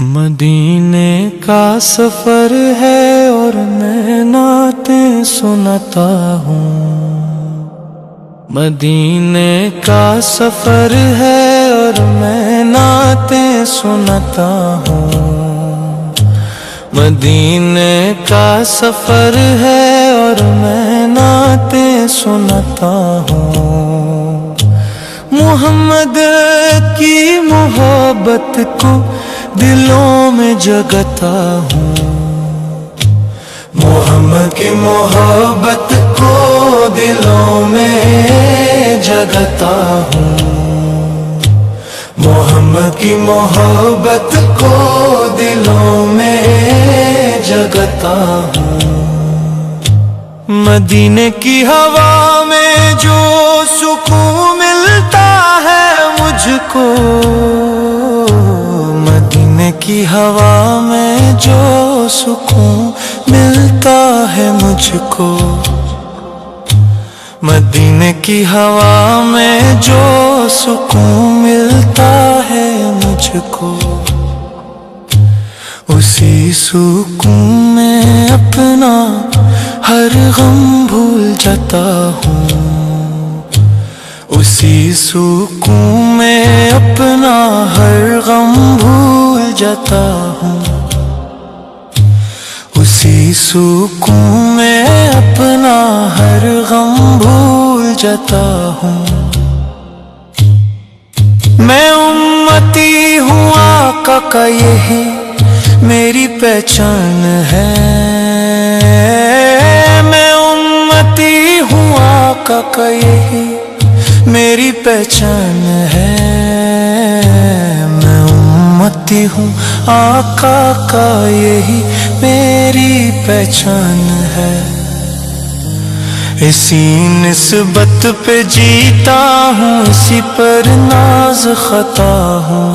مدینے کا سفر ہے اور میں نعتیں سناتا ہوں۔ مدینے کا سفر ہے اور میں نعتیں سناتا ہوں۔ مدینے کا سفر ہے اور میں نعتیں سناتا ہوں۔ محمد کی محبت کو دلوں میں جگتا ہوں۔ محمد کی محبت کو دلوں میں جگتا ہوں۔ محمد کی محبت کو دلوں میں جگتا ہوں۔ مدینے کی ہوا میں جو سکون ملتا ہے مجھ کو، مدینے کی ہوا میں جو سکون ملتا ہے مجھ کو، مدینے کی ہوا میں جو سکون ملتا ہے مجھ کو، اسی سکون میں اپنا ہر غم بھول جاتا ہوں۔ اسی سکون میں اپنا ہر غم بھول جاتا ہوں۔ اسی سکون میں اپنا ہر غم بھول جاتا ہوں۔ میں امتی ہوں آقا کا، یہی میری پہچان ہے۔ میں امتی ہوں آقا کا، یہی میری پہچان ہے۔ میں امتی ہوں آقا کا، یہی میری پہچان ہے۔ اسی نسبت پہ جیتا ہوں، اسی پر ناز خطا ہوں۔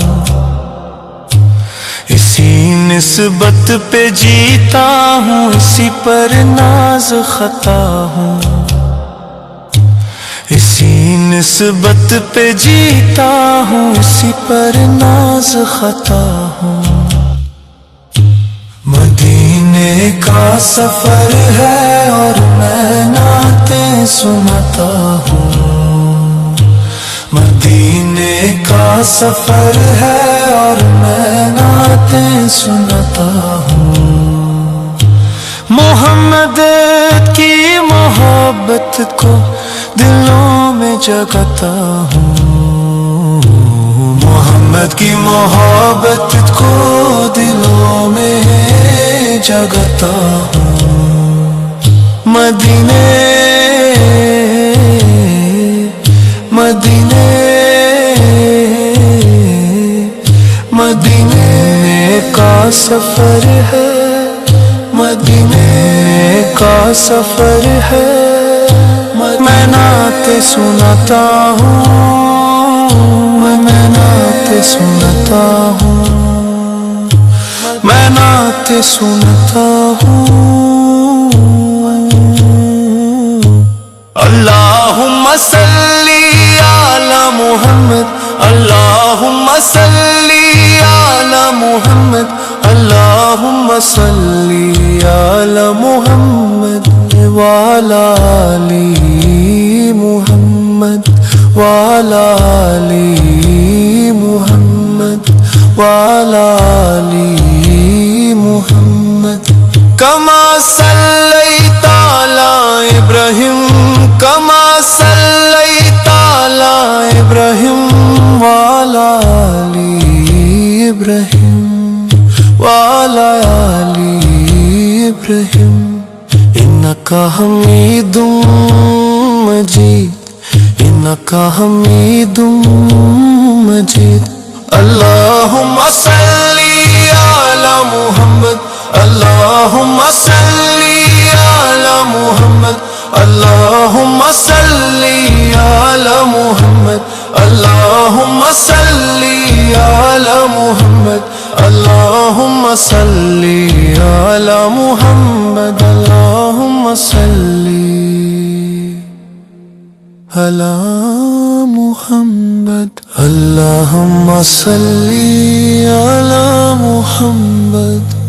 اسی نسبت پہ جیتا ہوں، اسی پر ناز خطا ہوں۔ اسی نسبت پہ جیتا ہوں، اسی پر ناز خطا ہوں۔ مدینے کا سفر ہے اور میں نعتیں سناتا ہوں۔ مدینے کا سفر ہے اور میں نعتیں سناتا ہوں۔ محمد کی محبت کو دلوں میں جگتا ہوں۔ محمد کی محبت کو دلوں میں جگتا ہوں۔ مدینے مدینے مدینے کا سفر ہے، مدینے کا سفر ہے۔ میں نعتیں سناتا ہوں، میں نعتیں سناتا ہوں، میں نعتیں سناتا ہوں۔ اللہم صلی علی محمد، اللہم صلی علی محمد، اللہم صلی علی محمد وعلی آل محمد، وعلی آل محمد، وعلی آل محمد، کما صلیت علی ابراہیم، کما صلیت علی ابراہیم، وعلی آل ابراہیم، وعلی آل ابراہیم، انک حمید مجید، انک حمید مجید۔ اللہم صلی علی محمد، اللہم صلی علی محمد، اللہم صلی علی محمد، اللہم صلی علی محمد، اللہم صلی علی محمد، اللہم صلی علی محمد۔ محمد اللہم صلی علی محمد